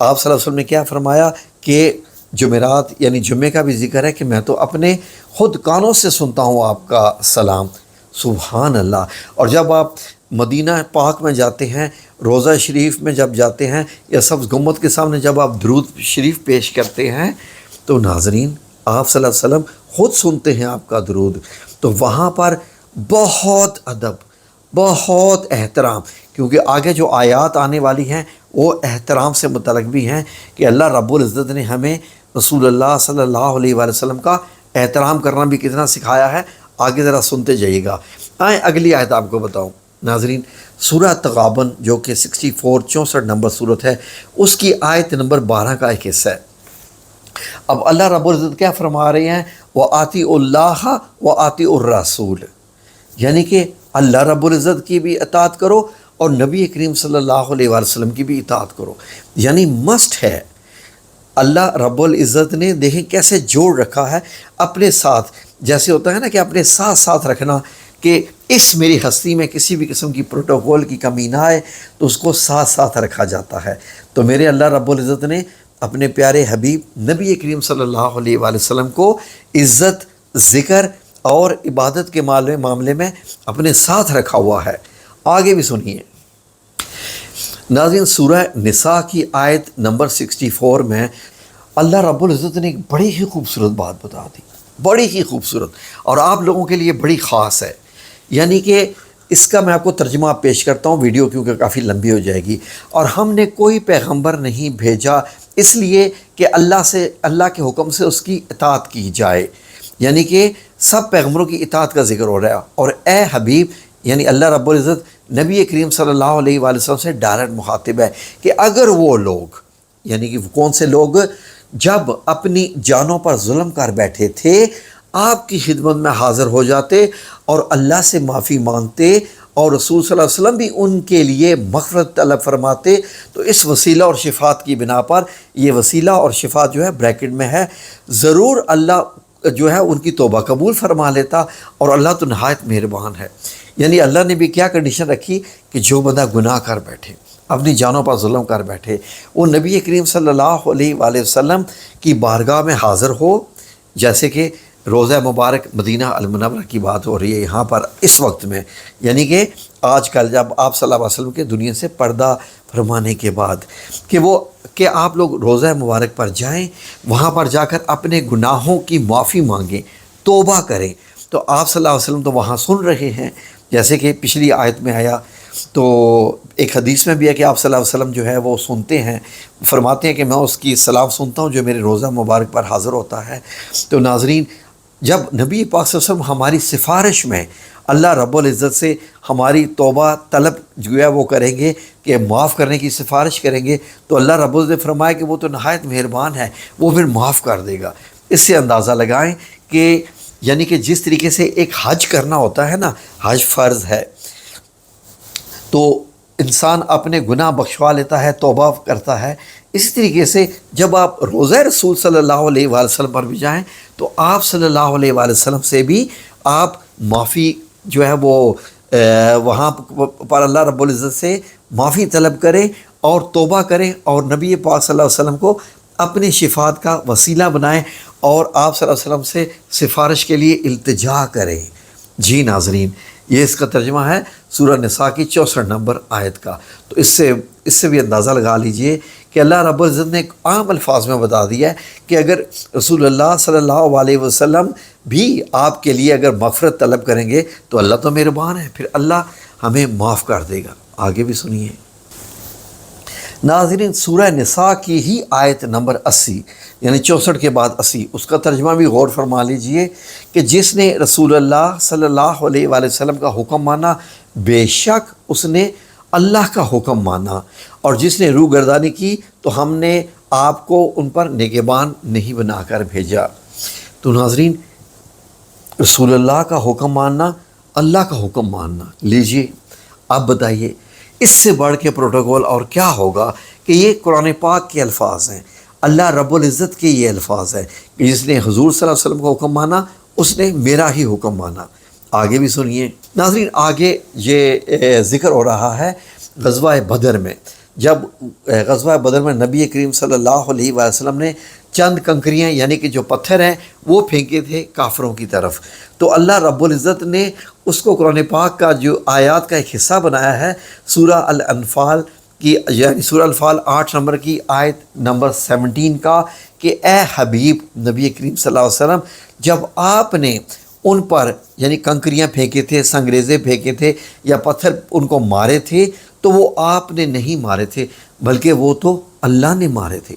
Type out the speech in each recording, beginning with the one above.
آپ صلی اللہ علیہ وسلم نے کیا فرمایا کہ جمعرات یعنی جمعے کا بھی ذکر ہے کہ میں تو اپنے خود کانوں سے سنتا ہوں آپ کا سلام۔ سبحان اللہ۔ اور جب آپ مدینہ پاک میں جاتے ہیں، روضہ شریف میں جب جاتے ہیں، یا سبز گنبد کے سامنے جب آپ درود شریف پیش کرتے ہیں تو ناظرین آپ صلی اللہ علیہ وسلم خود سنتے ہیں آپ کا درود۔ تو وہاں پر بہت ادب، بہت احترام، کیونکہ آگے جو آیات آنے والی ہیں وہ احترام سے متعلق بھی ہیں کہ اللہ رب العزت نے ہمیں رسول اللہ صلی اللہ علیہ وآلہ وسلم کا احترام کرنا بھی کتنا سکھایا ہے۔ آگے ذرا سنتے جائیے گا۔ آئیں اگلی آیت آپ کو بتاؤں ناظرین، سورہ تغابن جو کہ 64 نمبر صورت ہے، اس کی آیت نمبر 12 کا ایک حصہ ہے۔ اب اللہ رب العزت کیا فرما رہے ہیں؟ وَآتِئُوا اللَّهَ وَآتِئُوا الرَّسُولَ، یعنی کہ اللہ رب العزت کی بھی اطاعت کرو اور نبی کریم صلی اللہ علیہ وآلہ وسلم کی بھی اطاعت کرو، یعنی مسٹ ہے۔ اللہ رب العزت نے دیکھیں کیسے جوڑ رکھا ہے اپنے ساتھ، جیسے ہوتا ہے نا کہ اپنے ساتھ ساتھ رکھنا، کہ اس میری ہستی میں کسی بھی قسم کی پروٹوکول کی کمی نہ آئے تو اس کو ساتھ ساتھ رکھا جاتا ہے۔ تو میرے اللہ رب العزت نے اپنے پیارے حبیب نبی کریم صلی اللہ علیہ وآلہ وسلم کو عزت، ذکر اور عبادت کے معاملے میں اپنے ساتھ رکھا ہوا ہے۔ آگے بھی سنیے ناظرین، سورہ نساء کی آیت نمبر 64 میں اللہ رب العزت نے ایک بڑی ہی خوبصورت بات بتا دی، بڑی ہی خوبصورت، اور آپ لوگوں کے لیے بڑی خاص ہے۔ یعنی کہ اس کا میں آپ کو ترجمہ پیش کرتا ہوں، ویڈیو کیونکہ کافی لمبی ہو جائے گی۔ اور ہم نے کوئی پیغمبر نہیں بھیجا اس لیے کہ اللہ کے حکم سے اس کی اطاعت کی جائے، یعنی کہ سب پیغمبروں کی اطاعت کا ذکر ہو رہا ہے۔ اور اے حبیب، یعنی اللہ رب العزت نبی کریم صلی اللہ علیہ وآلہ وسلم سے ڈائریکٹ مخاطب ہے کہ اگر وہ لوگ، یعنی کہ کون سے لوگ، جب اپنی جانوں پر ظلم کر بیٹھے تھے آپ کی خدمت میں حاضر ہو جاتے اور اللہ سے معافی مانگتے اور رسول صلی اللہ علیہ وسلم بھی ان کے لیے مغفرت طلب فرماتے، تو اس وسیلہ اور شفاعت کی بنا پر، یہ وسیلہ اور شفاعت جو ہے بریکٹ میں ہے، ضرور اللہ جو ہے ان کی توبہ قبول فرما لیتا، اور اللہ تو نہایت مہربان ہے۔ یعنی اللہ نے بھی کیا کنڈیشن رکھی کہ جو بندہ گناہ کر بیٹھے، اپنی جانوں پر ظلم کر بیٹھے، وہ نبی کریم صلی اللہ علیہ وآلہ وسلم کی بارگاہ میں حاضر ہو، جیسے کہ روضہ مبارک مدینہ المنورہ کی بات ہو رہی ہے یہاں پر اس وقت میں، یعنی کہ آج کل جب آپ صلی اللہ علیہ وسلم کے دنیا سے پردہ فرمانے کے بعد کہ آپ لوگ روضہ مبارک پر جائیں، وہاں پر جا کر اپنے گناہوں کی معافی مانگیں، توبہ کریں۔ تو آپ صلی اللہ علیہ وسلم تو وہاں سن رہے ہیں، جیسے کہ پچھلی آیت میں آیا، تو ایک حدیث میں بھی ہے کہ آپ صلی اللہ علیہ وسلم جو ہے وہ سنتے ہیں، فرماتے ہیں کہ میں اس کی سلام سنتا ہوں جو میرے روضہ مبارک پر حاضر ہوتا ہے۔ تو ناظرین، جب نبی پاک صلی اللہ علیہ وسلم ہماری سفارش میں اللہ رب العزت سے ہماری توبہ طلب جو ہے وہ کریں گے، کہ معاف کرنے کی سفارش کریں گے، تو اللہ رب العزت نے فرمایا کہ وہ تو نہایت مہربان ہے، وہ پھر معاف کر دے گا۔ اس سے اندازہ لگائیں کہ یعنی کہ جس طریقے سے ایک حج کرنا ہوتا ہے نا، حج فرض ہے، تو انسان اپنے گناہ بخشوا لیتا ہے، توبہ کرتا ہے، اسی طریقے سے جب آپ روضہ رسول صلی اللہ علیہ وآلہ وسلم پر بھی جائیں تو آپ صلی اللہ علیہ وآلہ وسلم سے بھی آپ معافی جو ہے وہ وہاں پر اللہ رب العزت سے معافی طلب کریں اور توبہ کریں، اور نبی پاک صلی اللہ علیہ وسلم کو اپنی شفاعت کا وسیلہ بنائیں اور آپ صلی اللہ علیہ وسلم سے سفارش کے لیے التجا کریں۔ جی ناظرین، یہ اس کا ترجمہ ہے سورہ نساء کی 64 نمبر آیت کا۔ تو اس سے بھی اندازہ لگا لیجئے کہ اللہ رب العزت نے ایک عام الفاظ میں بتا دیا ہے کہ اگر رسول اللہ صلی اللہ علیہ وسلم بھی آپ کے لیے اگر مغفرت طلب کریں گے تو اللہ تو مہربان ہے، پھر اللہ ہمیں معاف کر دے گا۔ آگے بھی سنیے ناظرین، سورہ نساء کی ہی آیت نمبر 80 یعنی 64 کے بعد 80، اس کا ترجمہ بھی غور فرما لیجئے کہ جس نے رسول اللہ صلی اللہ علیہ وآلہ وسلم کا حکم مانا، بے شک اس نے اللہ کا حکم مانا، اور جس نے روح گردانی کی تو ہم نے آپ کو ان پر نگہبان نہیں بنا کر بھیجا۔ تو ناظرین، رسول اللہ کا حکم ماننا، اللہ کا حکم ماننا، لیجئے اب بتائیے اس سے بڑھ کے پروٹوکول اور کیا ہوگا کہ یہ قرآن پاک کے الفاظ ہیں، اللہ رب العزت کے یہ الفاظ ہیں کہ جس نے حضور صلی اللہ علیہ وسلم کا حکم مانا اس نے میرا ہی حکم مانا۔ آگے بھی سنیے ناظرین، آگے یہ ذکر ہو رہا ہے غزوہ بدر میں۔ جب غزوہ بدر میں نبی کریم صلی اللہ علیہ وسلم نے چند کنکریاں یعنی کہ جو پتھر ہیں وہ پھینکے تھے کافروں کی طرف، تو اللہ رب العزت نے اس کو قرآن پاک کا جو آیات کا ایک حصہ بنایا ہے، سورہ الانفال کی یعنی سورہ الانفال 8 نمبر کی آیت نمبر 17 کا، کہ اے حبیب نبی کریم صلی اللہ علیہ وسلم، جب آپ نے ان پر یعنی کنکریاں پھینکے تھے، سنگریزے پھینکے تھے یا پتھر ان کو مارے تھے، تو وہ آپ نے نہیں مارے تھے بلکہ وہ تو اللہ نے مارے تھے۔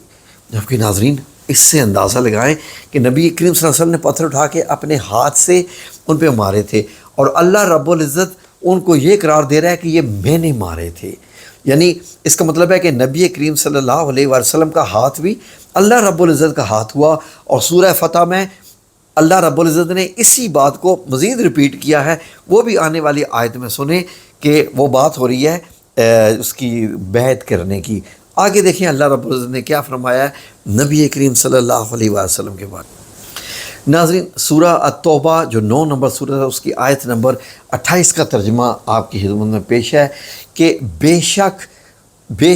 جبکہ ناظرین اس سے اندازہ لگائیں کہ نبی کریم صلی اللہ علیہ وسلم نے پتھر اٹھا کے اپنے ہاتھ سے ان پہ مارے تھے، اور اللہ رب العزت ان کو یہ قرار دے رہا ہے کہ یہ میں نے مارے تھے۔ یعنی اس کا مطلب ہے کہ نبی کریم صلی اللہ علیہ وسلم کا ہاتھ بھی اللہ رب العزت کا ہاتھ ہوا، اور سورہ فتح میں اللہ رب العزت نے اسی بات کو مزید ریپیٹ کیا ہے، وہ بھی آنے والی آیت میں سنیں کہ وہ بات ہو رہی ہے اس کی بیعت کرنے کی۔ آگے دیکھیں اللہ رب العزت نے کیا فرمایا ہے نبی کریم صلی اللہ علیہ وسلم کے بعد۔ ناظرین سورہ التوبہ جو 9 نمبر سورہ ہے اس کی آیت نمبر 28 کا ترجمہ آپ کی خدمت میں پیش ہے کہ بے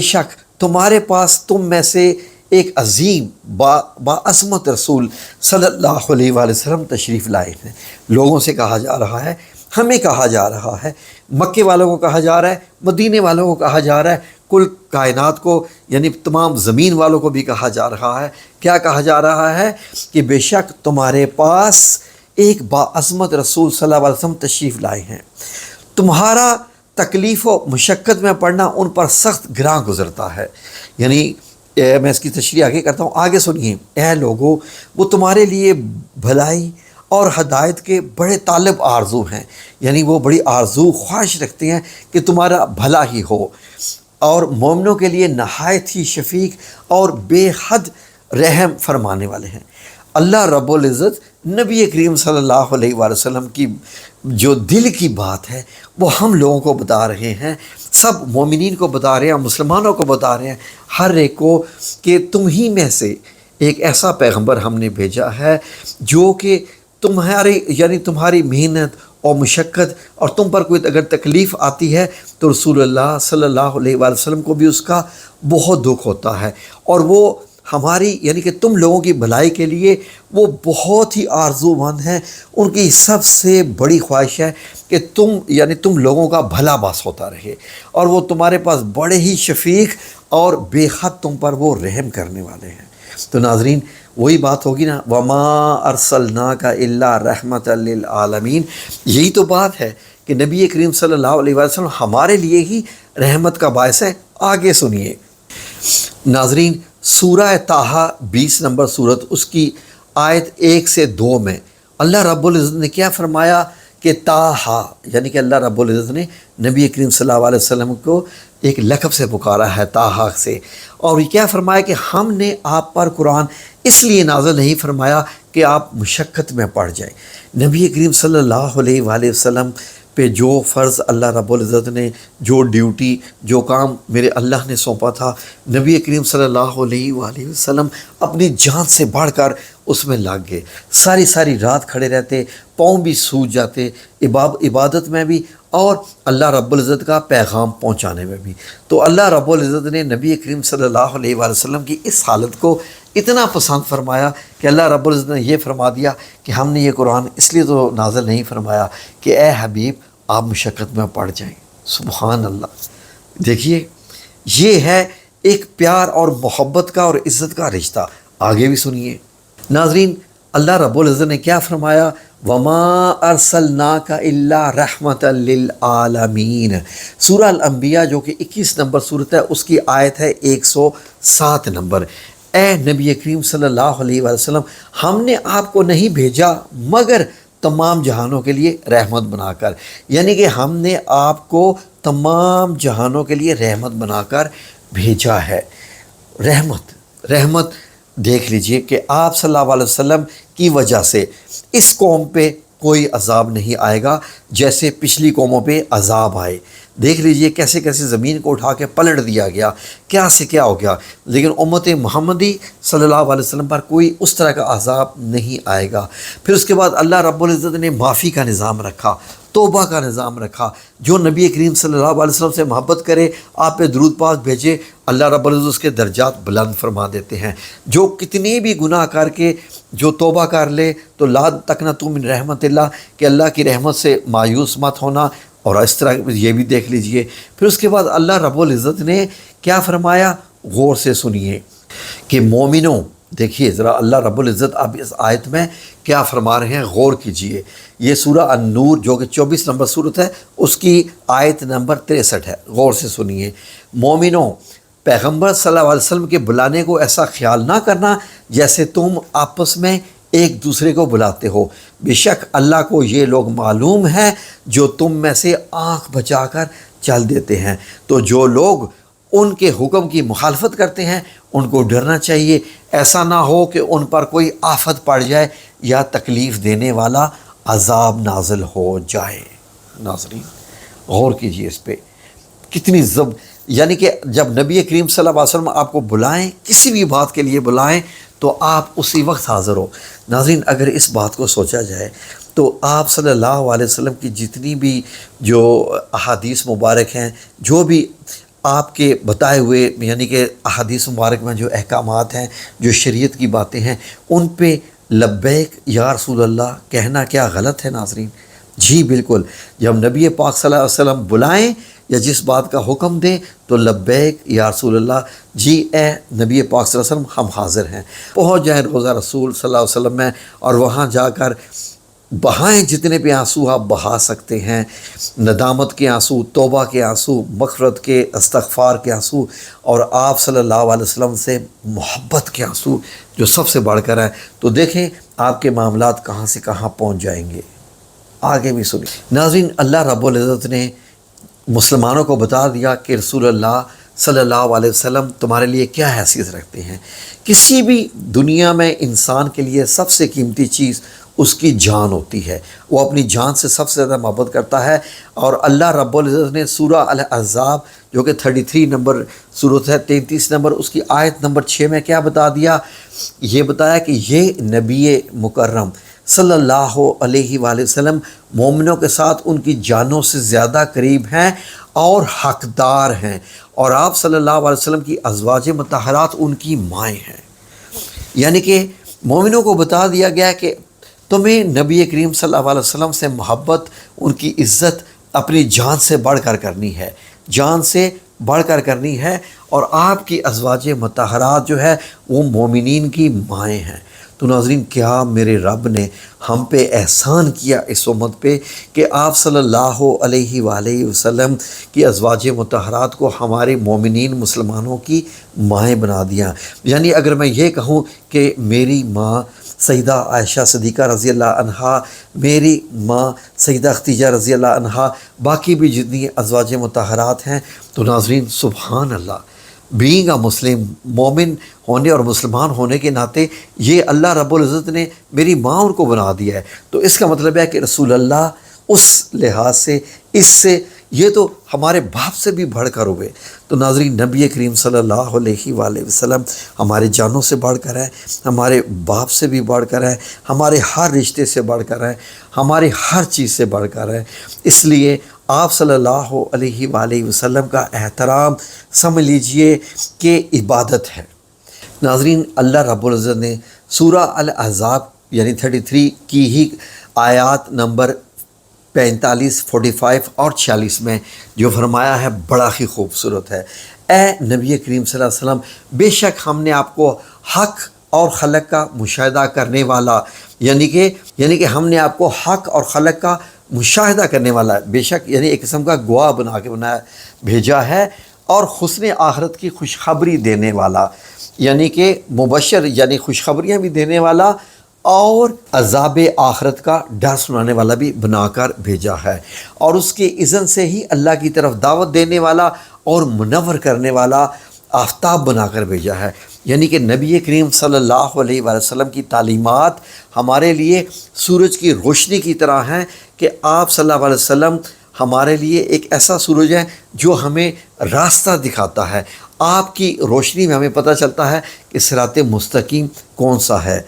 شک تمہارے پاس تم میں سے ایک عظیم باعظمت رسول صلی اللہ علیہ وآلہ وسلم تشریف لائے ہیں۔ لوگوں سے کہا جا رہا ہے، ہمیں کہا جا رہا ہے، مکے والوں کو کہا جا رہا ہے، مدینے والوں کو کہا جا رہا ہے، کل کائنات کو یعنی تمام زمین والوں کو بھی کہا جا رہا ہے۔ کیا کہا جا رہا ہے کہ بے شک تمہارے پاس ایک باعظمت رسول صلی اللہ علیہ وسلم تشریف لائے ہیں، تمہارا تکلیف و مشقت میں پڑنا ان پر سخت گراں گزرتا ہے۔ یعنی میں اس کی تشریح آگے کرتا ہوں، آگے سنیے۔ اے لوگو، وہ تمہارے لیے بھلائی اور ہدایت کے بڑے طالب آرزو ہیں، یعنی وہ بڑی آرزو خواہش رکھتے ہیں کہ تمہارا بھلا ہی ہو، اور مومنوں کے لیے نہایت ہی شفیق اور بے حد رحم فرمانے والے ہیں۔ اللہ رب العزت نبی کریم صلی اللہ علیہ وآلہ وسلم کی جو دل کی بات ہے وہ ہم لوگوں کو بتا رہے ہیں، سب مومنین کو بتا رہے ہیں، مسلمانوں کو بتا رہے ہیں، ہر ایک کو، کہ تم ہی میں سے ایک ایسا پیغمبر ہم نے بھیجا ہے جو کہ تمہاری محنت اور مشقت اور تم پر کوئی اگر تکلیف آتی ہے تو رسول اللہ صلی اللہ علیہ وآلہ وسلم کو بھی اس کا بہت دکھ ہوتا ہے، اور وہ ہماری یعنی کہ تم لوگوں کی بھلائی کے لیے وہ بہت ہی آرزو مند ہیں۔ ان کی سب سے بڑی خواہش ہے کہ تم لوگوں کا بھلا باس ہوتا رہے، اور وہ تمہارے پاس بڑے ہی شفیق اور بے حد تم پر وہ رحم کرنے والے ہیں۔ تو ناظرین وہی بات ہوگی نا، وما ارسلناک الا رحمۃ للعالمین، یہی تو بات ہے کہ نبی کریم صلی اللہ علیہ وسلم ہمارے لیے ہی رحمت کا باعث ہے۔ آگے سنیے ناظرین، سورہ طٰہٰ 20 نمبر سورت اس کی آیت 1 سے 2 میں اللہ رب العزت نے کیا فرمایا کہ طٰہٰ یعنی کہ اللہ رب العزت نے نبی کریم صلی اللہ علیہ وسلم کو ایک لقب سے پکارا ہے، طٰہٰ سے، اور یہ کیا فرمایا کہ ہم نے آپ پر قرآن اس لیے نازل نہیں فرمایا کہ آپ مشقت میں پڑ جائیں۔ نبی کریم صلی اللہ علیہ وآلہ وسلم پہ جو فرض اللہ رب العزت نے، جو ڈیوٹی، جو کام میرے اللہ نے سونپا تھا، نبی کریم صلی اللہ علیہ وآلہ وسلم اپنی جان سے بڑھ کر اس میں لگ گئے، ساری رات کھڑے رہتے، پاؤں بھی سوج جاتے، عبادت میں بھی اور اللہ رب العزت کا پیغام پہنچانے میں بھی۔ تو اللہ رب العزت نے نبی کریم صلی اللہ علیہ وآلہ وسلم کی اس حالت کو اتنا پسند فرمایا کہ اللہ رب العزت نے یہ فرما دیا کہ ہم نے یہ قرآن اس لیے تو نازل نہیں فرمایا کہ اے حبیب آپ مشقت میں پڑ جائیں۔ سبحان اللہ، دیکھیے یہ ہے ایک پیار اور محبت کا اور عزت کا رشتہ۔ آگے بھی سنیے ناظرین، اللہ رب العزت نے کیا فرمایا، وما ارسلناک الا رحمۃ للعالمین، سورہ الانبیاء جو کہ 21 نمبر سورت ہے اس کی آیت ہے 107 نمبر۔ اے نبی کریم صلی اللہ علیہ وسلم، ہم نے آپ کو نہیں بھیجا مگر تمام جہانوں کے لیے رحمت بنا کر، یعنی کہ ہم نے آپ کو تمام جہانوں کے لیے رحمت بنا کر بھیجا ہے۔ رحمت دیکھ لیجئے کہ آپ صلی اللہ علیہ وسلم کی وجہ سے اس قوم پہ کوئی عذاب نہیں آئے گا جیسے پچھلی قوموں پہ عذاب آئے، دیکھ لیجئے کیسے کیسے زمین کو اٹھا کے پلٹ دیا گیا، کیا سے کیا ہو گیا، لیکن امت محمدی صلی اللہ علیہ وسلم پر کوئی اس طرح کا عذاب نہیں آئے گا۔ پھر اس کے بعد اللہ رب العزت نے معافی کا نظام رکھا، توبہ کا نظام رکھا۔ جو نبی کریم صلی اللہ علیہ وسلم سے محبت کرے، آپ پہ درود پاک بھیجے، اللہ رب العزت اس کے درجات بلند فرما دیتے ہیں۔ جو کتنی بھی گناہ کر کے جو توبہ کر لے تو لا تقنطوا من رحمت اللہ، کہ اللہ کی رحمت سے مایوس مت ہونا۔ اور اس طرح یہ بھی دیکھ لیجئے۔ پھر اس کے بعد اللہ رب العزت نے کیا فرمایا، غور سے سنیے کہ مومنوں، دیکھیے ذرا اللہ رب العزت اب اس آیت میں کیا فرما رہے ہیں، غور کیجئے۔ یہ سورہ النور جو کہ 24 نمبر سورت ہے، اس کی آیت نمبر 63 ہے، غور سے سنیے۔ مومنوں، پیغمبر صلی اللہ علیہ وسلم کے بلانے کو ایسا خیال نہ کرنا جیسے تم آپس میں ایک دوسرے کو بلاتے ہو، بے شک اللہ کو یہ لوگ معلوم ہے جو تم میں سے آنکھ بچا کر چل دیتے ہیں۔ تو جو لوگ ان کے حکم کی مخالفت کرتے ہیں ان کو ڈرنا چاہیے، ایسا نہ ہو کہ ان پر کوئی آفت پڑ جائے یا تکلیف دینے والا عذاب نازل ہو جائے۔ ناظرین غور کیجئے اس پہ، کتنی یعنی کہ جب نبی کریم صلی اللہ علیہ وسلم آپ کو بلائیں، کسی بھی بات کے لیے بلائیں تو آپ اسی وقت حاضر ہو۔ ناظرین اگر اس بات کو سوچا جائے تو آپ صلی اللہ علیہ وسلم کی جتنی بھی جو احادیث مبارک ہیں، جو بھی آپ کے بتائے ہوئے یعنی کہ احادیث مبارک میں جو احکامات ہیں، جو شریعت کی باتیں ہیں، ان پہ لبیک یا رسول اللہ کہنا کیا غلط ہے ناظرین؟ جی بالکل۔ جب نبی پاک صلی اللہ علیہ وسلم بلائیں یا جس بات کا حکم دیں تو لبیک یا رسول اللہ، جی اے نبی پاک صلی اللہ علیہ وسلم ہم حاضر ہیں۔ پہنچ جائیں روضہ رسول صلی اللہ علیہ وسلم میں اور وہاں جا کر بہائیں، جتنے بھی آنسو آپ بہا سکتے ہیں، ندامت کے آنسو، توبہ کے آنسو، مغفرت کے، استغفار کے آنسو، اور آپ صلی اللہ علیہ وسلم سے محبت کے آنسو جو سب سے بڑھ کر ہیں۔ تو دیکھیں آپ کے معاملات کہاں سے کہاں پہنچ جائیں گے۔ آگے بھی سنیں ناظرین، اللہ رب العزت نے مسلمانوں کو بتا دیا کہ رسول اللہ صلی اللہ علیہ وسلم تمہارے لیے کیا حیثیت رکھتے ہیں۔ کسی بھی دنیا میں انسان کے لیے سب سے قیمتی چیز اس کی جان ہوتی ہے، وہ اپنی جان سے سب سے زیادہ محبت کرتا ہے۔ اور اللہ رب العزت نے سورہ الاحزاب جو کہ 33 نمبر سورت ہے، 33 نمبر اس کی آیت نمبر 6 میں کیا بتا دیا، یہ بتایا کہ یہ نبی مکرم صلی اللہ علیہ وآلہ وسلم مومنوں کے ساتھ ان کی جانوں سے زیادہ قریب ہیں اور حقدار ہیں، اور آپ صلی اللہ علیہ وسلم کی ازواج مطہرات ان کی مائیں ہیں۔ یعنی کہ مومنوں کو بتا دیا گیا کہ تمہیں نبی کریم صلی اللہ علیہ وسلم سے محبت، ان کی عزت اپنی جان سے بڑھ کر کرنی ہے، جان سے بڑھ کر کرنی ہے، اور آپ کی ازواج مطہرات جو ہے وہ مومنین کی مائیں ہیں۔ تو ناظرین کیا میرے رب نے ہم پہ احسان کیا اس امت پہ کہ آپ صلی اللہ علیہ وآلہ وسلم کی ازواج مطہرات کو ہمارے مومنین مسلمانوں کی مائیں بنا دیا۔ یعنی اگر میں یہ کہوں کہ میری ماں سیدہ عائشہ صدیقہ رضی اللہ عنہا، میری ماں سیدہ خدیجہ رضی اللہ عنہا، باقی بھی جتنی ازواج مطہرات ہیں، تو ناظرین سبحان اللہ، بینگ اے مسلم، مومن ہونے اور مسلمان ہونے کے ناطے یہ اللہ رب العزت نے میری ماں ان کو بنا دیا ہے۔ تو اس کا مطلب ہے کہ رسول اللہ اس لحاظ سے، اس سے، یہ تو ہمارے باپ سے بھی بڑھ کر ہوئے۔ تو ناظرین نبی کریم صلی اللہ علیہ وآلہ وسلم ہمارے جانوں سے بڑھ کر ہے، ہمارے باپ سے بھی بڑھ کر ہے، ہمارے ہر رشتے سے بڑھ کر ہے، ہمارے ہر چیز سے بڑھ کر ہے۔ اس لیے آپ صلی اللہ علیہ وآلہ وسلم کا احترام سمجھ لیجئے کہ عبادت ہے۔ ناظرین اللہ رب العزت نے سورہ الاحزاب یعنی 33 کی ہی آیات نمبر 45، 45 اور 46 میں جو فرمایا ہے بڑا ہی خوبصورت ہے۔ اے نبی کریم صلی اللہ علیہ وسلم، بے شک ہم نے آپ کو حق اور خلق کا مشاہدہ کرنے والا، یعنی کہ ہم نے آپ کو حق اور خلق کا مشاہدہ کرنے والا، بے شک یعنی ایک قسم کا گواہ بنا کے بھیجا ہے، اور حسن آخرت کی خوشخبری دینے والا، یعنی کہ مبشر یعنی خوشخبریاں بھی دینے والا، اور عذاب آخرت کا ڈر سنانے والا بھی بنا کر بھیجا ہے، اور اس کے اذن سے ہی اللہ کی طرف دعوت دینے والا اور منور کرنے والا آفتاب بنا کر بھیجا ہے۔ یعنی کہ نبی کریم صلی اللہ علیہ وآلہ وسلم کی تعلیمات ہمارے لیے سورج کی روشنی کی طرح ہیں کہ آپ صلی اللہ علیہ وسلم ہمارے لیے ایک ایسا سورج ہے جو ہمیں راستہ دکھاتا ہے۔ آپ کی روشنی میں ہمیں پتہ چلتا ہے کہ صراط مستقیم کون سا ہے،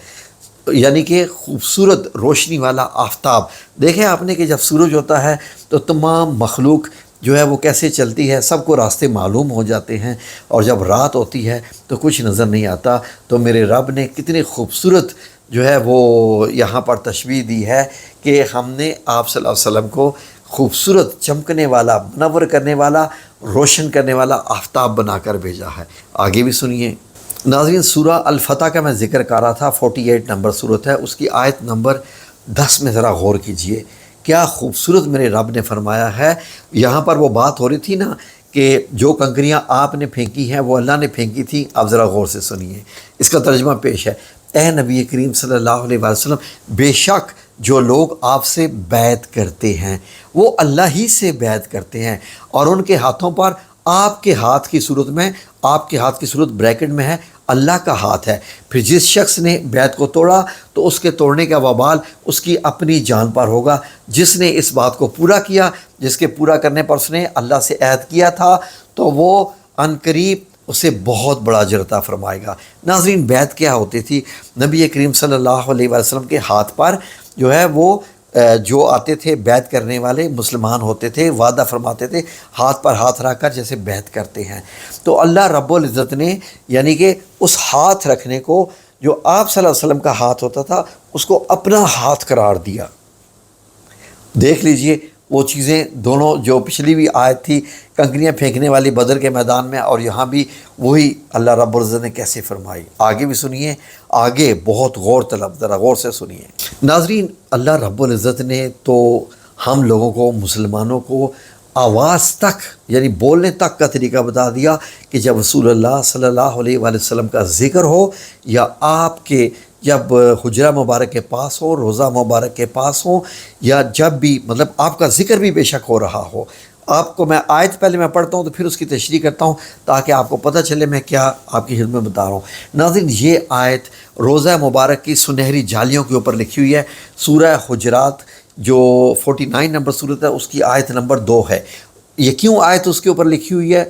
یعنی کہ خوبصورت روشنی والا آفتاب۔ دیکھیں آپ نے کہ جب سورج ہوتا ہے تو تمام مخلوق جو ہے وہ کیسے چلتی ہے، سب کو راستے معلوم ہو جاتے ہیں، اور جب رات ہوتی ہے تو کچھ نظر نہیں آتا۔ تو میرے رب نے کتنے خوبصورت جو ہے وہ یہاں پر تشبیہ دی ہے کہ ہم نے آپ صلی اللہ علیہ وسلم کو خوبصورت چمکنے والا، منور کرنے والا، روشن کرنے والا آفتاب بنا کر بھیجا ہے۔ آگے بھی سنیے ناظرین، سورہ الفتح کا میں ذکر کر رہا تھا، 48 نمبر صورت ہے، اس کی آیت نمبر 10 میں ذرا غور کیجئے، کیا خوبصورت میرے رب نے فرمایا ہے۔ یہاں پر وہ بات ہو رہی تھی نا کہ جو کنکریاں آپ نے پھینکی ہیں وہ اللہ نے پھینکی تھی، آپ ذرا غور سے سنیے، اس کا ترجمہ پیش ہے۔ اے نبی کریم صلی اللہ علیہ وسلم، بے شک جو لوگ آپ سے بیعت کرتے ہیں وہ اللہ ہی سے بیعت کرتے ہیں، اور ان کے ہاتھوں پر آپ کے ہاتھ کی صورت میں، آپ کے ہاتھ کی صورت بریکٹ میں ہے، اللہ کا ہاتھ ہے۔ پھر جس شخص نے بیعت کو توڑا تو اس کے توڑنے کا وبال اس کی اپنی جان پر ہوگا۔ جس نے اس بات کو پورا کیا، جس کے پورا کرنے پر اس نے اللہ سے عہد کیا تھا، تو وہ عنقریب اسے بہت بڑا اجر عطا فرمائے گا۔ ناظرین، بیعت کیا ہوتی تھی؟ نبی کریم صلی اللہ علیہ وسلم کے ہاتھ پر جو ہے وہ جو آتے تھے بیعت کرنے والے مسلمان ہوتے تھے، وعدہ فرماتے تھے، ہاتھ پر ہاتھ رکھ کر جیسے بیعت کرتے ہیں۔ تو اللہ رب العزت نے یعنی کہ اس ہاتھ رکھنے کو جو آپ صلی اللہ علیہ وسلم کا ہاتھ ہوتا تھا اس کو اپنا ہاتھ قرار دیا۔ دیکھ لیجئے وہ چیزیں دونوں، جو پچھلی بھی آیت تھی کنکریاں پھینکنے والی بدر کے میدان میں، اور یہاں بھی وہی اللہ رب العزت نے کیسے فرمائی۔ آگے بھی سنیے، آگے بہت غور طلب، ذرا غور سے سنیے ناظرین۔ اللہ رب العزت نے تو ہم لوگوں کو، مسلمانوں کو آواز تک یعنی بولنے تک کا طریقہ بتا دیا کہ جب رسول اللہ صلی اللہ علیہ وآلہ وسلم کا ذکر ہو، یا آپ کے جب حجرہ مبارک کے پاس ہو، روضہ مبارک کے پاس ہو، یا جب بھی مطلب آپ کا ذکر بھی بے شک ہو رہا ہو، آپ کو میں آیت پہلے میں پڑھتا ہوں تو پھر اس کی تشریح کرتا ہوں تاکہ آپ کو پتہ چلے میں کیا آپ کی خدمت میں بتا رہا ہوں۔ ناظرین، یہ آیت روضہ مبارک کی سنہری جالیوں کے اوپر لکھی ہوئی ہے۔ سورہ حجرات جو 49 نمبر صورت ہے اس کی آیت نمبر 2 ہے۔ یہ کیوں آیت اس کے اوپر لکھی ہوئی ہے؟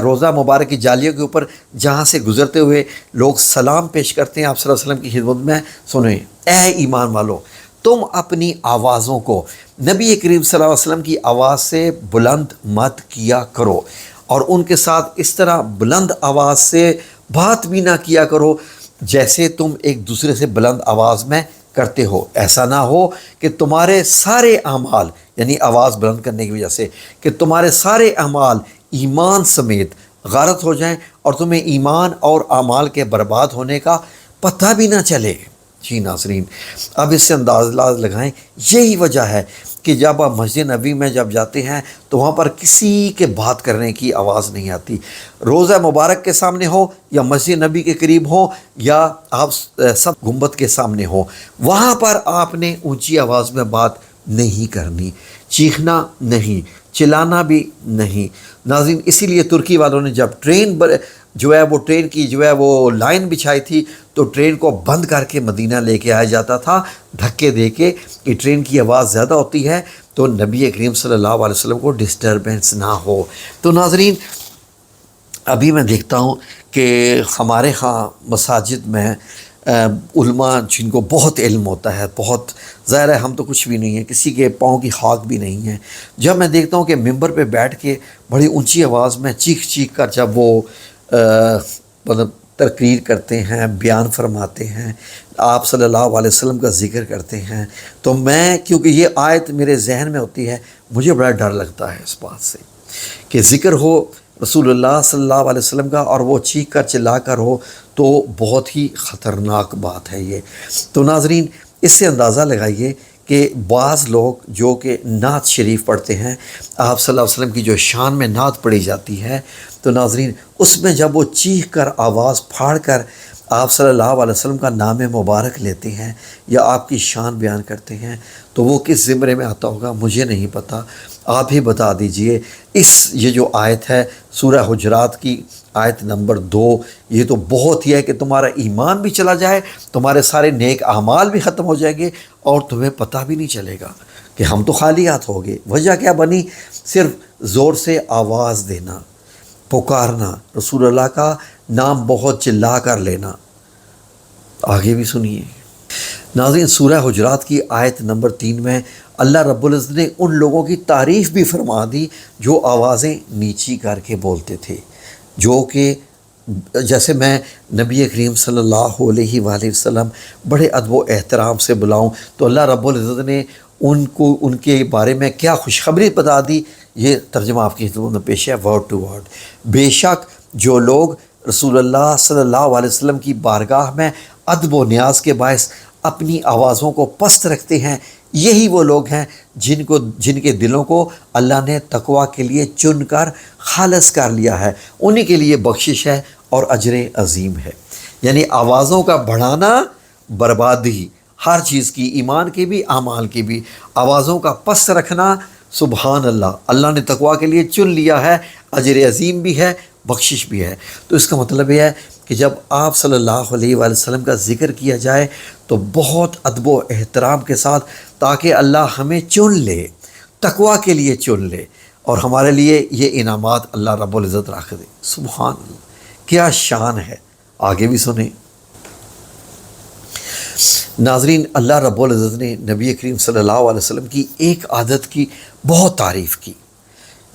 روضہ مبارک کی جالیوں کے اوپر جہاں سے گزرتے ہوئے لوگ سلام پیش کرتے ہیں آپ صلی اللہ علیہ وسلم کی خدمت میں۔ سنیں، اے ایمان والو، تم اپنی آوازوں کو نبی کریم صلی اللہ علیہ وسلم کی آواز سے بلند مت کیا کرو، اور ان کے ساتھ اس طرح بلند آواز سے بات بھی نہ کیا کرو جیسے تم ایک دوسرے سے بلند آواز میں کرتے ہو۔ ایسا نہ ہو کہ تمہارے سارے اعمال، یعنی آواز بلند کرنے کی وجہ سے، کہ تمہارے سارے اعمال ایمان سمیت غارت ہو جائیں اور تمہیں ایمان اور اعمال کے برباد ہونے کا پتہ بھی نہ چلے۔ جی ناظرین، اب اس سے اندازہ لگائیں، یہی وجہ ہے کہ جب آپ مسجد نبی میں جب جاتے ہیں تو وہاں پر کسی کے بات کرنے کی آواز نہیں آتی۔ روضہ مبارک کے سامنے ہو یا مسجد نبی کے قریب ہو یا آپ سب گنبد کے سامنے ہو، وہاں پر آپ نے اونچی آواز میں بات نہیں کرنی، چیخنا نہیں، چلانا بھی نہیں۔ ناظرین، اسی لیے ترکی والوں نے جب ٹرین جو ہے وہ ٹرین کی جو ہے وہ لائن بچھائی تھی تو ٹرین کو بند کر کے مدینہ لے کے آیا جاتا تھا، دھکے دے کے، کہ ٹرین کی آواز زیادہ ہوتی ہے تو نبی کریم صلی اللہ علیہ وسلم کو ڈسٹربنس نہ ہو۔ تو ناظرین، ابھی میں دیکھتا ہوں کہ ہمارے ہاں مساجد میں علماء جن کو بہت علم ہوتا ہے، بہت ظاہر ہے ہم تو کچھ بھی نہیں ہیں، کسی کے پاؤں کی خاک بھی نہیں ہے، جب میں دیکھتا ہوں کہ ممبر پہ بیٹھ کے بڑی اونچی آواز میں چیخ چیخ کر جب وہ مطلب تقریر کرتے ہیں، بیان فرماتے ہیں، آپ صلی اللہ علیہ وسلم کا ذکر کرتے ہیں، تو میں، کیونکہ یہ آیت میرے ذہن میں ہوتی ہے، مجھے بڑا ڈر لگتا ہے اس بات سے کہ ذکر ہو رسول اللہ صلی اللہ علیہ وسلم کا اور وہ چیخ کر چلا کر ہو تو بہت ہی خطرناک بات ہے یہ۔ تو ناظرین، اس سے اندازہ لگائیے کہ بعض لوگ جو کہ نعت شریف پڑھتے ہیں، آپ صلی اللہ علیہ وسلم کی جو شان میں نعت پڑھی جاتی ہے، تو ناظرین اس میں جب وہ چیخ کر آواز پھاڑ کر آپ صلی اللہ علیہ وسلم کا نام مبارک لیتے ہیں یا آپ کی شان بیان کرتے ہیں تو وہ کس زمرے میں آتا ہوگا مجھے نہیں پتہ، آپ ہی بتا دیجئے۔ یہ جو آیت ہے سورہ حجرات کی آیت نمبر 2، یہ تو بہت ہی ہے کہ تمہارا ایمان بھی چلا جائے، تمہارے سارے نیک اعمال بھی ختم ہو جائیں گے اور تمہیں پتہ بھی نہیں چلے گا۔ کہ ہم تو خالی ہاتھ ہو گئے. وجہ کیا بنی؟ صرف زور سے آواز دینا، پکارنا، رسول اللہ کا نام بہت چلا کر لینا. آگے بھی سنیے. ناظرین، سورہ حجرات کی آیت نمبر 3 میں اللہ رب العزت نے ان لوگوں کی تعریف بھی فرما دی جو آوازیں نیچی کر کے بولتے تھے، جو کہ جیسے میں نبی کریم صلی اللہ علیہ وآلہ وسلم بڑے ادب و احترام سے بلاؤں تو اللہ رب العزت نے ان کے بارے میں کیا خوشخبری بتا دی. یہ ترجمہ آپ کی خدمت میں پیش ہے ورڈ ٹو ورڈ. بے شک جو لوگ رسول اللہ صلی اللہ علیہ وسلم کی بارگاہ میں ادب و نیاز کے باعث اپنی آوازوں کو پست رکھتے ہیں، یہی وہ لوگ ہیں جن کے دلوں کو اللہ نے تقویٰ کے لیے چن کر خالص کر لیا ہے. انہی کے لیے بخشش ہے اور اجر عظیم ہے. یعنی آوازوں کا بڑھانا بربادی ہر چیز کی، ایمان کی بھی، اعمال کی بھی. آوازوں کا پست رکھنا، سبحان اللہ، اللہ نے تقویٰ کے لیے چن لیا ہے، اجر عظیم بھی ہے، بخشش بھی ہے. تو اس کا مطلب یہ ہے کہ جب آپ صلی اللہ علیہ وآلہ وسلم کا ذکر کیا جائے تو بہت ادب و احترام کے ساتھ، تاکہ اللہ ہمیں چن لے، تقویٰ کے لیے چن لے اور ہمارے لیے یہ انعامات اللہ رب العزت رکھ دے. سبحان اللہ، کیا شان ہے. آگے بھی سنیں. ناظرین، اللہ رب العزت نے نبی کریم صلی اللہ علیہ وسلم کی ایک عادت کی بہت تعریف کی،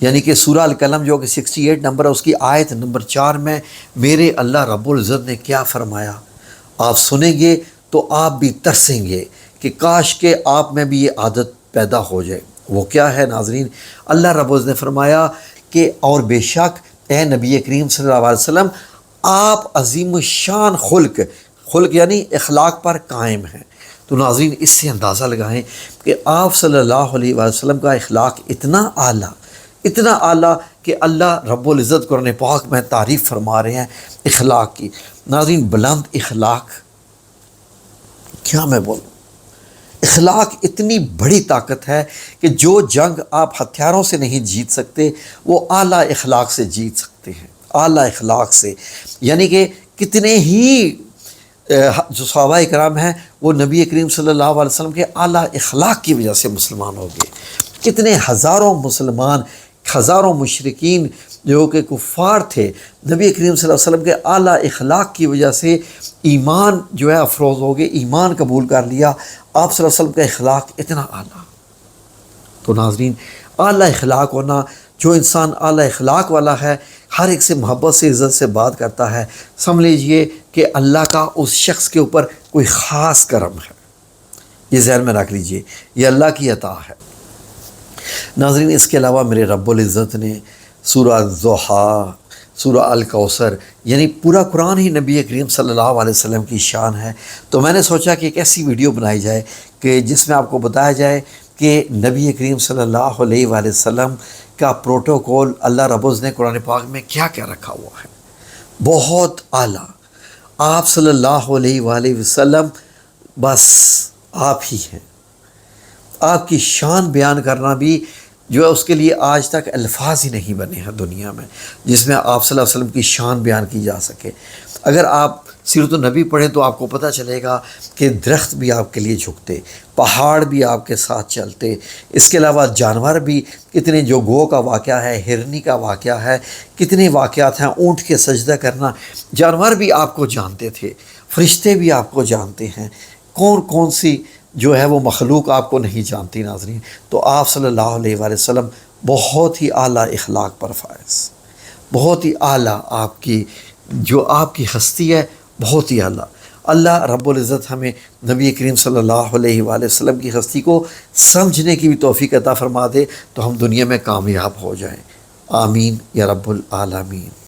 یعنی کہ سورہ القلم جو کہ 68 نمبر ہے، اس کی آیت نمبر 4 میں میرے اللہ رب العزت نے کیا فرمایا. آپ سنیں گے تو آپ بھی ترسیں گے کہ کاش کہ آپ میں بھی یہ عادت پیدا ہو جائے. وہ کیا ہے ناظرین؟ اللہ رب العزت نے فرمایا کہ اور بے شک اے نبی کریم صلی اللہ علیہ وسلم، آپ عظیم الشان خلق یعنی اخلاق پر قائم ہیں. تو ناظرین، اس سے اندازہ لگائیں کہ آپ صلی اللہ علیہ وسلم کا اخلاق اتنا اعلیٰ کہ اللہ رب العزت قرآن پاک میں تعریف فرما رہے ہیں اخلاق کی. ناظرین، بلند اخلاق، کیا میں بولوں، اخلاق اتنی بڑی طاقت ہے کہ جو جنگ آپ ہتھیاروں سے نہیں جیت سکتے، وہ اعلیٰ اخلاق سے جیت سکتے ہیں. اعلیٰ اخلاق سے، یعنی کہ کتنے ہی جو صحابہ کرام ہیں وہ نبی کریم صلی اللہ علیہ وسلم کے اعلیٰ اخلاق کی وجہ سے مسلمان ہو گئے. کتنے ہزاروں مسلمان، ہزاروں مشرکین جو کہ کفار تھے، نبی کریم صلی اللہ علیہ وسلم کے اعلیٰ اخلاق کی وجہ سے ایمان جو ہے افروز ہو گئے، ایمان قبول کر لیا. آپ صلی اللہ علیہ وسلم کا اخلاق اتنا اعلیٰ. تو ناظرین، اعلیٰ اخلاق ہونا، جو انسان اعلیٰ اخلاق والا ہے، ہر ایک سے محبت سے، عزت سے بات کرتا ہے، سمجھ لیجئے کہ اللہ کا اس شخص کے اوپر کوئی خاص کرم ہے. یہ ذہن میں رکھ لیجئے، یہ اللہ کی عطا ہے. ناظرین، اس کے علاوہ میرے رب العزت نے سورہ الضحیٰ، سورہ الکوثر، یعنی پورا قرآن ہی نبی کریم صلی اللہ علیہ وسلم کی شان ہے. تو میں نے سوچا کہ ایک ایسی ویڈیو بنائی جائے کہ جس میں آپ کو بتایا جائے کہ نبی کریم صلی اللہ علیہ وآلہ وسلم کا پروٹوکول اللہ رب العزت نے قرآن پاک میں کیا کیا رکھا ہوا ہے. بہت اعلیٰ. آپ صلی اللہ علیہ وآلہ وسلم بس آپ ہی ہیں. آپ کی شان بیان کرنا بھی جو ہے اس کے لیے آج تک الفاظ ہی نہیں بنے ہیں دنیا میں جس میں آپ صلی اللہ علیہ وسلم کی شان بیان کی جا سکے. اگر آپ سیرت النبی پڑھیں تو آپ کو پتہ چلے گا کہ درخت بھی آپ کے لیے جھکتے، پہاڑ بھی آپ کے ساتھ چلتے، اس کے علاوہ جانور بھی کتنے، جو گو کا واقعہ ہے، ہرنی کا واقعہ ہے، کتنے واقعات ہیں، اونٹ کے سجدہ کرنا. جانور بھی آپ کو جانتے تھے، فرشتے بھی آپ کو جانتے ہیں، کون سی جو ہے وہ مخلوق آپ کو نہیں جانتی. ناظرین، تو آپ صلی اللہ علیہ وآلہ وسلم بہت ہی اعلیٰ اخلاق پر فائز، بہت ہی اعلیٰ آپ کی جو آپ کی ہستی ہے، بہت ہی اعلیٰ. اللہ رب العزت ہمیں نبی کریم صلی اللہ علیہ وآلہ وسلم کی ہستی کو سمجھنے کی بھی توفیق عطا فرما دے تو ہم دنیا میں کامیاب ہو جائیں. آمین یا رب العالمین.